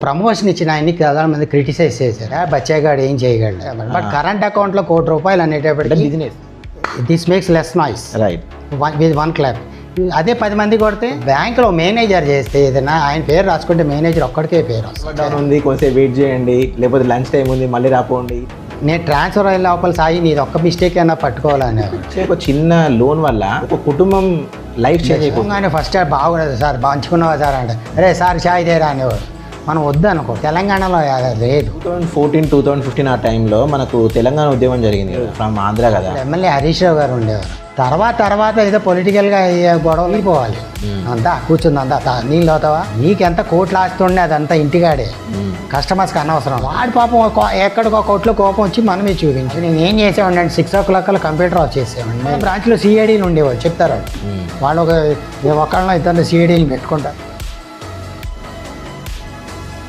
Promotion ఇచ్చిన ఆయన్ని చాలా మంది క్రిటిసైజ్ చేశారు, బచ్చేగాడు ఏం చేయగలడు. బట్ కరెంట్ అకౌంట్లో ₹1 అనేటప్పటికి business this makes less noise right with 1 clap. అదే 10 మంది కొడితే బ్యాంకులో మేనేజర్ చేస్తే ఏదైనా ఆయన పేరు రాసుకుంటే మేనేజర్ ఒక్కడికే పేరు వస్తుంది. డౌన్ ఉంది, కొంచెం వెయిట్ చేయండి, లేకపోతే లంచ్ టైం ఉంది, మళ్ళీ రాపోండి. నేను ట్రాన్స్ఫర్ అయిన లోపల సాయి నీది ఒక్క మిస్టేక్ అయినా పట్టుకోవాలని. ఒక చిన్న లోన్ వల్ల ఒక కుటుంబం లైఫ్ చేంజ్ అయిపోతుంది. కానీ ఫస్ట్ బాగుండదు సార్, మంచుకున్నావా సార్ అంటే అరే సార్ చాయ్ తేరా అనేవాడు. మనం వద్దు అనుకో, తెలంగాణలో లేదు. 2014-2015 ఆ టైంలో మనకు తెలంగాణ ఉద్యమం జరిగింది ఫ్రమ్ ఆంధ్ర కదా. ఎమ్మెల్యే హరీష్ రావు గారు ఉండేవారు. తర్వాత ఏదో పొలిటికల్గా గొడవ వెళ్ళిపోవాలి. అంతా కూర్చుంది, అంతా నీళ్ళు అవుతావా, నీకెంత కోట్లు ఆస్తుండే అదంతా ఇంటికాడే, కస్టమర్స్కి అనవసరం. వాడి పాపం ఎక్కడికో కోట్లో కోపం వచ్చి మనమే చూపించి నేను ఏం చేసేవాడిని 6 o'clock కంప్యూటర్ ఆఫ్ చేసేవాడిని. బ్రాంచ్లో సిఐడీలు ఉండేవాళ్ళు చెప్తారు, వాళ్ళు ఒకళ్ళ ఇద్దరు సిఐడీలు పెట్టుకుంటారు.